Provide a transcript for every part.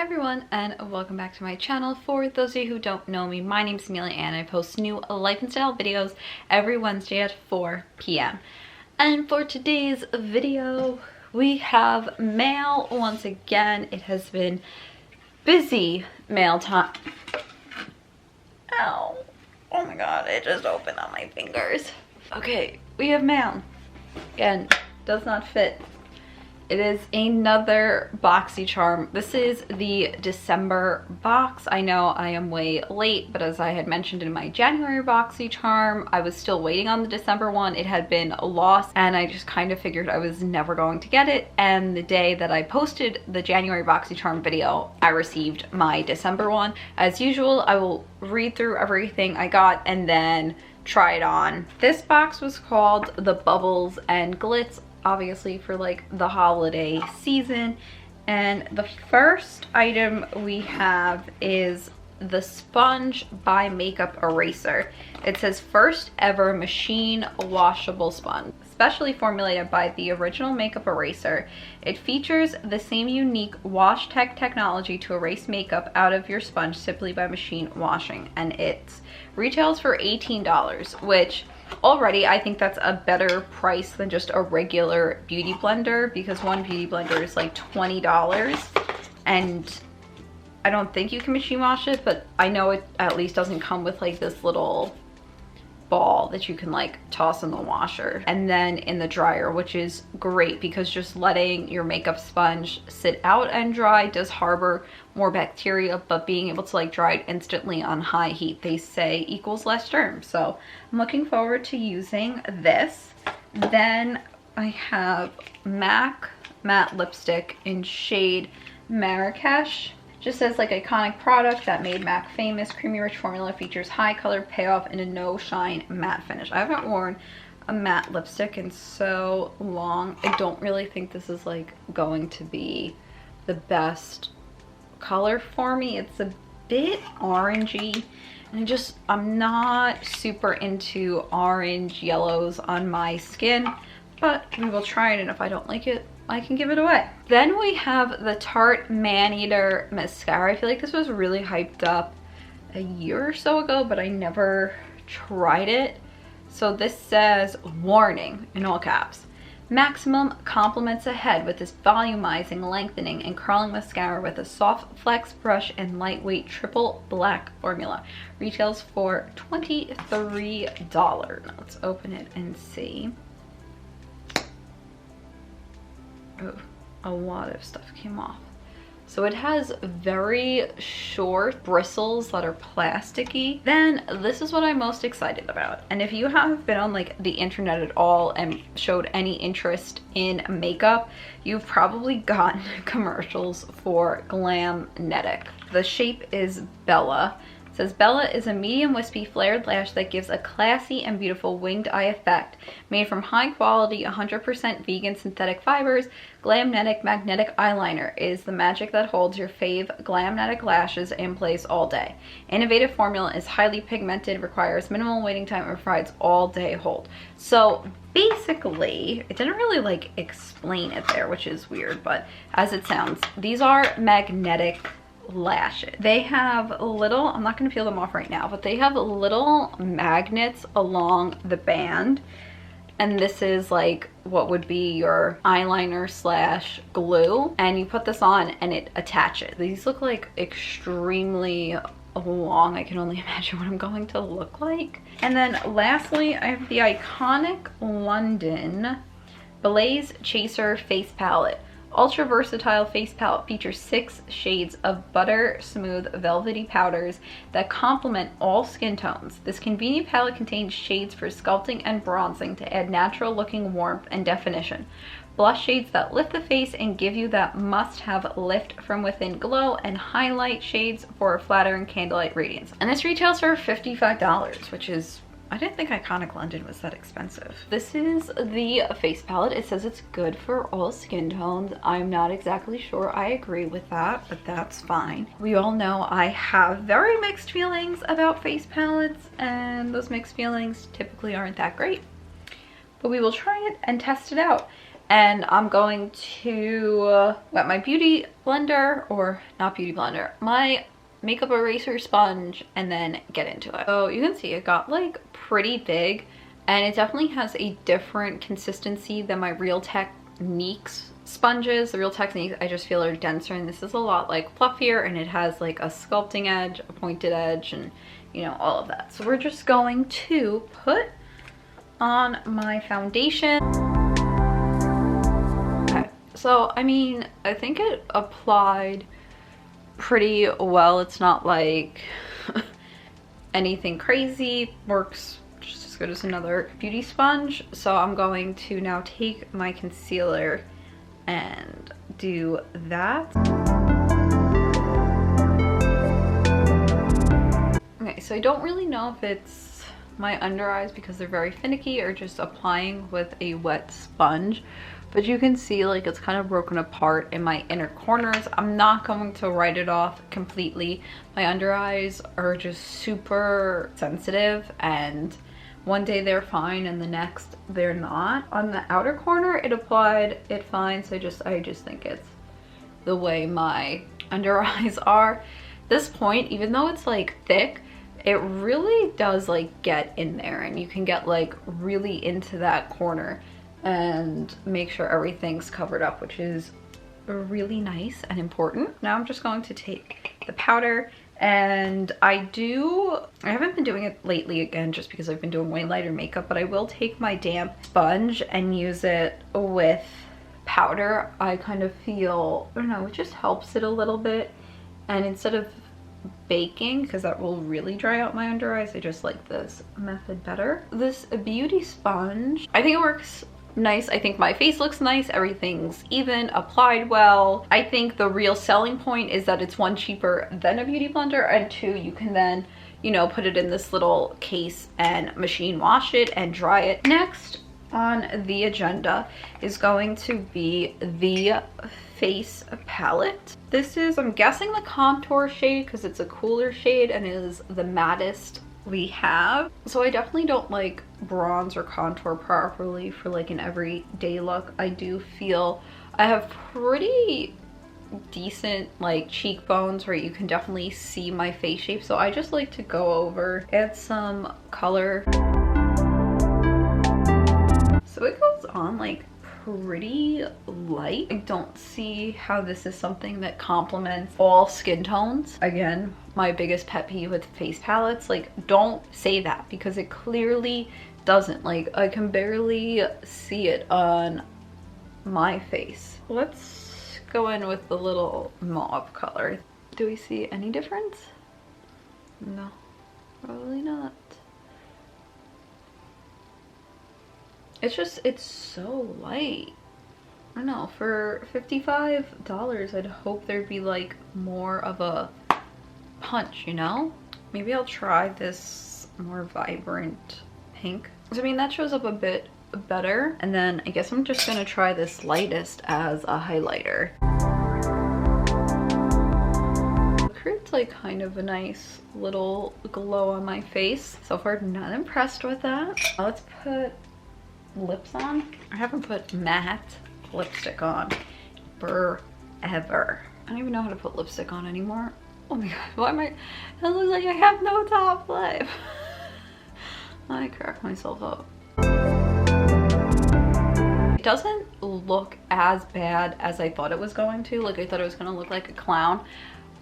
everyone, and welcome back to my channel. For those of you who don't know me, my name's Amelia and I post new life and style videos every Wednesday at 4 p.m. And for today's video, we have mail once again. It has been busy mail time. Ow. Oh my god, it just opened on my fingers. Okay, we have mail. Again, does not fit. It is another BoxyCharm. This is the December box. I know I am way late, but as I had mentioned in my January BoxyCharm, I was still waiting on the December one. It had been lost and I just kind of figured I was never going to get it. And the day that I posted the January BoxyCharm video, I received my December one. As usual, I will read through everything I got and then try it on. This box was called the Bubbles and Glitz, obviously for like the holiday season. And the first item we have is the Sponge by Makeup Eraser. It says first ever machine washable sponge, specially formulated by the original makeup eraser. It features the same unique wash tech technology to erase makeup out of your sponge simply by machine washing, and it retails for $18, which already I think that's a better price than just a regular beauty blender, because one beauty blender is like $20 and I don't think you can machine wash it, but I know it at least doesn't come with like this little ball that you can like toss in the washer and then in the dryer, which is great because just letting your makeup sponge sit out and dry does harbor more bacteria, but being able to like dry it instantly on high heat, they say, equals less germs. So I'm looking forward to using this. Then I have MAC matte lipstick in shade Marrakesh. Just says like iconic product that made MAC famous. Creamy rich formula features high color payoff and a no shine matte finish. I haven't worn a matte lipstick in so long. I don't really think this is like going to be the best color for me. It's a bit orangey and I'm not super into orange yellows on my skin, but we will try it, and if I don't like it, I can give it away. Then we have the Tarte Man-Eater Mascara. I feel like this was really hyped up a year or so ago, but I never tried it. So this says, warning, in all caps. Maximum compliments ahead with this volumizing, lengthening, and curling mascara with a soft flex brush and lightweight triple black formula. Retails for $23. Now let's open it and see. Ooh, a lot of stuff came off. So it has very short bristles that are plasticky. Then this is what I'm most excited about. And if you have been on like the internet at all and showed any interest in makeup, you've probably gotten commercials for Glamnetic. The shape is Bella. It says Bella is a medium wispy flared lash that gives a classy and beautiful winged eye effect. Made from high quality 100% vegan synthetic fibers, Glamnetic magnetic eyeliner is the magic that holds your fave Glamnetic lashes in place all day. Innovative formula is highly pigmented, requires minimal waiting time, and provides all day hold. So basically, it didn't really like explain it there, which is weird, but as it sounds, these are magnetic lashes. They have little, I'm not going to peel them off right now, but they have little magnets along the band, and this is like what would be your eyeliner slash glue, and you put this on and it attaches. These look like extremely long. I can only imagine what I'm going to look like. And then lastly, I have the iconic London Blaze Chaser Face Palette. Ultra versatile face palette features 6 shades of butter smooth velvety powders that complement all skin tones. This convenient palette contains shades for sculpting and bronzing to add natural looking warmth and definition. Blush shades that lift the face and give you that must-have lift from within glow, and highlight shades for a flattering candlelight radiance. And this retails for $55, which is, I didn't think Iconic London was that expensive. This is the face palette. It says it's good for all skin tones. I'm not exactly sure I agree with that, but that's fine. We all know I have very mixed feelings about face palettes, and those mixed feelings typically aren't that great. But we will try it and test it out. And I'm going to wet my beauty blender, or not beauty blender, my makeup eraser sponge, and then get into it. So you can see it got like pretty big, and it definitely has a different consistency than my Real Techniques sponges. The Real Techniques I just feel are denser, and this is a lot like fluffier, and it has like a sculpting edge, a pointed edge, and you know, all of that. So we're just going to put on my foundation. Okay, so I mean, I think it applied pretty well. It's not like anything crazy, works just as good as another beauty sponge. So I'm going to now take my concealer and do that. Okay, so I don't really know if it's my under eyes because they're very finicky, or just applying with a wet sponge, but you can see like it's kind of broken apart in my inner corners. I'm not going to write it off completely. My under eyes are just super sensitive, and one day they're fine and the next they're not. On the outer corner it applied it fine, so I just think it's the way my under eyes are. This point, even though it's like thick, it really does like get in there, and you can get like really into that corner and make sure everything's covered up, which is really nice and important. Now I'm just going to take the powder, and I haven't been doing it lately again just because I've been doing way lighter makeup, but I will take my damp sponge and use it with powder. I kind of feel, I don't know, it just helps it a little bit, and instead of baking, because that will really dry out my under eyes, I just like this method better. This beauty sponge, I think it works nice. I think my face looks nice, everything's even, applied well. I think the real selling point is that it's one, cheaper than a beauty blender, and two, you can then, you know, put it in this little case and machine wash it and dry it. Next on the agenda is going to be the face palette. This is, I'm guessing, the contour shade because it's a cooler shade and is the mattest we have. So I definitely don't like bronze or contour properly for like an everyday look. I do feel I have pretty decent like cheekbones where you can definitely see my face shape, so I just like to go over, add some color. So it goes on like pretty light. I don't see how this is something that complements all skin tones. Again, my biggest pet peeve with face palettes, like, don't say that because it clearly doesn't. Like, I can barely see it on my face. Let's go in with the little mauve color. Do we see any difference? No, probably not. It's just, it's so light. I don't know, for $55, I'd hope there'd be like more of a punch, you know? Maybe I'll try this more vibrant pink. So, I mean, that shows up a bit better. And then I guess I'm just gonna try this lightest as a highlighter. It creates like kind of a nice little glow on my face. So far, not impressed with that. Now let's put lips on. I haven't put matte lipstick on forever. I don't even know how to put lipstick on anymore. Oh my god, why am I, it looks like I have no top lip. I crack myself up. It doesn't look as bad as I thought it was going to. Like, I thought it was gonna look like a clown,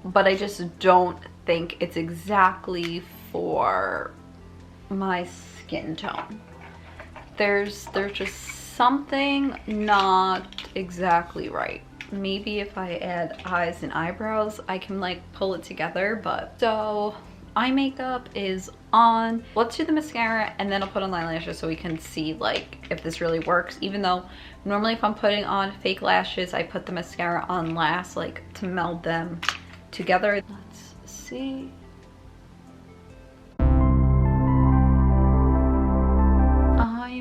but I just don't think it's exactly for my skin tone. There's just something not exactly right. Maybe if I add eyes and eyebrows, I can like pull it together, but so eye makeup is on. Let's do the mascara and then I'll put on the eyelashes so we can see like if this really works, even though normally if I'm putting on fake lashes, I put the mascara on last, like to meld them together. Let's see.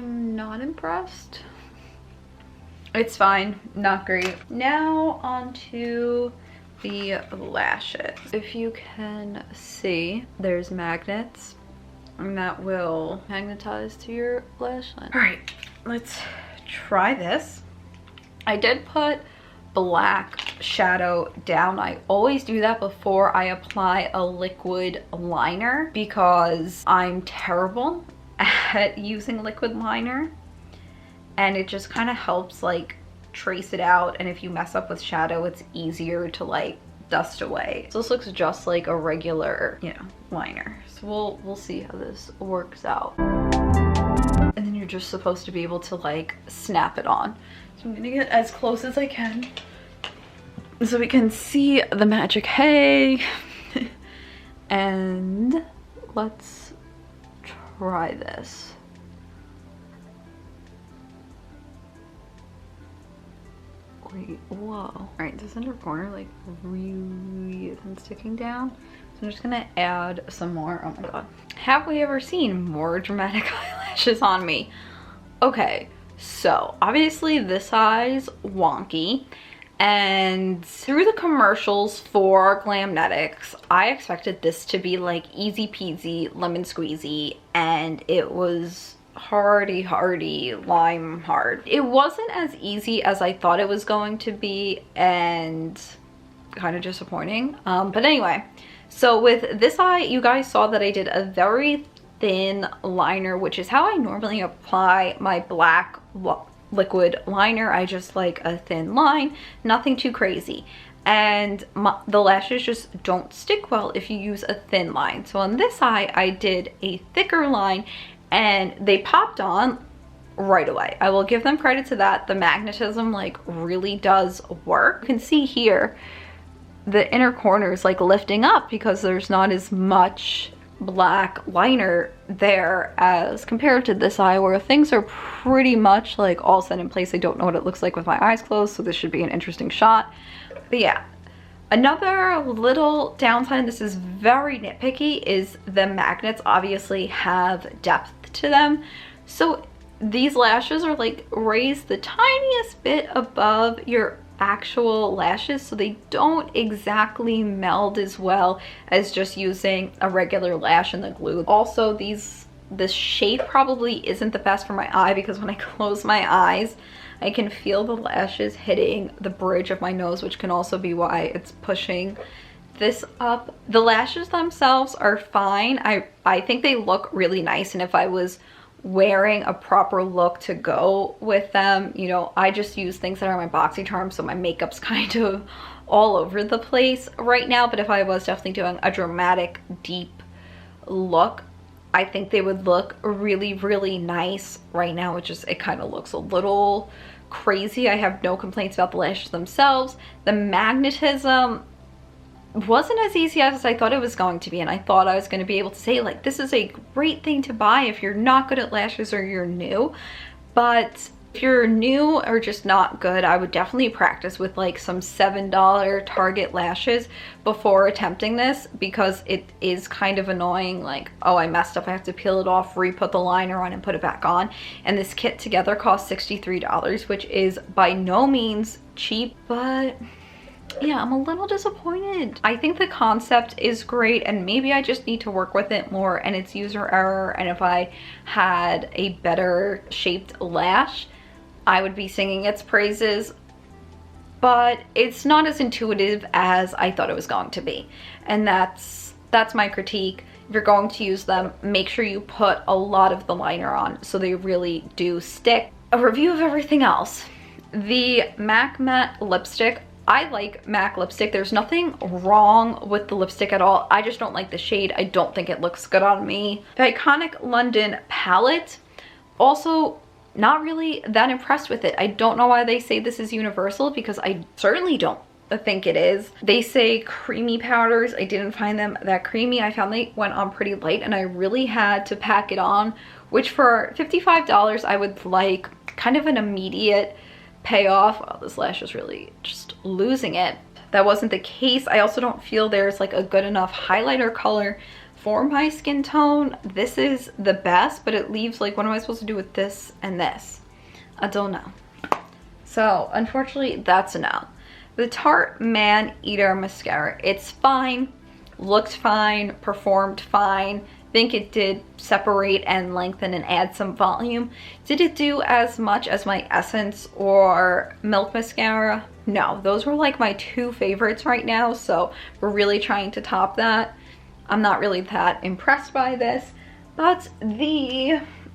Not impressed. It's fine, not great. Now onto the lashes. If you can see, there's magnets and that will magnetize to your lash line. All right, let's try this. I did put black shadow down. I always do that before I apply a liquid liner because I'm terrible at using liquid liner, and it just kind of helps like trace it out, and if you mess up with shadow it's easier to like dust away. So this looks just like a regular, you know, liner. So we'll see how this works out. And then you're just supposed to be able to like snap it on. So I'm gonna get as close as I can so we can see the magic hay. And let's try this. Wait, whoa. All right, this inner corner like really isn't sticking down. So I'm just gonna add some more. Oh my God. Have we ever seen more dramatic eyelashes on me? Okay, so obviously this eye's wonky, and through the commercials for Glamnetics, I expected this to be like easy peasy, lemon squeezy, and it was hardy lime hard. It wasn't as easy as I thought it was going to be, and kind of disappointing. But anyway, so with this eye, you guys saw that I did a very thin liner, which is how I normally apply my black liquid liner. I just like a thin line, nothing too crazy. And the lashes just don't stick well if you use a thin line. So on this eye, I did a thicker line and they popped on right away. I will give them credit to that. The magnetism like really does work. You can see here, the inner corner is like lifting up because there's not as much black liner there as compared to this eye where things are pretty much like all set in place. I don't know what it looks like with my eyes closed, so this should be an interesting shot. But yeah, another little downside, and this is very nitpicky, is the magnets obviously have depth to them. So these lashes are like raised the tiniest bit above your actual lashes, so they don't exactly meld as well as just using a regular lash and the glue. Also, this shape probably isn't the best for my eye because when I close my eyes, I can feel the lashes hitting the bridge of my nose, which can also be why it's pushing this up. The lashes themselves are fine. I think they look really nice, and if I was wearing a proper look to go with them, you know, I just use things that are my BoxyCharm, so my makeup's kind of all over the place right now. But if I was definitely doing a dramatic deep look, I think they would look really, really nice. Right now it kind of looks a little crazy. I have no complaints about the lashes themselves. The magnetism wasn't as easy as I thought it was going to be, and I thought I was going to be able to say like this is a great thing to buy if you're not good at lashes or you're new. But if you're new or just not good, I would definitely practice with like some $7 Target lashes before attempting this, because it is kind of annoying. Like, oh, I messed up, I have to peel it off, re-put the liner on and put it back on. And this kit together costs $63, which is by no means cheap, but yeah, I'm a little disappointed. I think the concept is great, and maybe I just need to work with it more and it's user error, and if I had a better shaped lash, I would be singing its praises. But it's not as intuitive as I thought it was going to be, and that's my critique. If you're going to use them, make sure you put a lot of the liner on so they really do stick. A review of everything else. The MAC Matte lipstick. I like MAC lipstick. There's nothing wrong with the lipstick at all. I just don't like the shade. I don't think it looks good on me. The Iconic London palette, also not really that impressed with it. I don't know why they say this is universal, because I certainly don't think it is. They say creamy powders. I didn't find them that creamy. I found they went on pretty light, and I really had to pack it on, which for $55 I would like kind of an immediate payoff. Oh, this lash is really just losing it. That wasn't the case. I also don't feel there's like a good enough highlighter color for my skin tone. This is the best, but it leaves like, what am I supposed to do with this and this? I don't know. So unfortunately, that's a no. The Tarte Man Eater mascara, it's fine, looked fine, performed fine. think it did separate and lengthen and add some volume. Did it do as much as my Essence or Milk Mascara? No, those were like my two favorites right now, so we're really trying to top that. I'm not really that impressed by this, but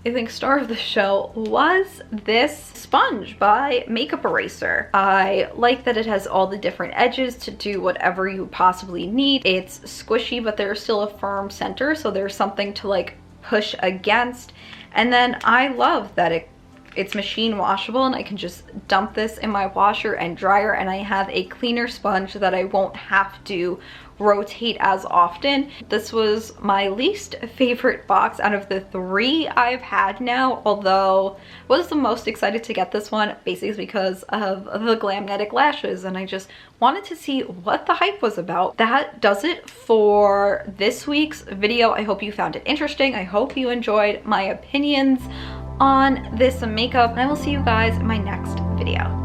I think star of the show was this sponge by Makeup Eraser. I like that it has all the different edges to do whatever you possibly need. It's squishy, but there's still a firm center, so there's something to like push against. And then I love that it's machine washable, and I can just dump this in my washer and dryer, and I have a cleaner sponge that I won't have to rotate as often. This was my least favorite box out of the 3 I've had now, although I was the most excited to get this one basically because of the Glamnetic lashes, and I just wanted to see what the hype was about. That does it for this week's video. I hope you found it interesting. I hope you enjoyed my opinions on this makeup, and I will see you guys in my next video.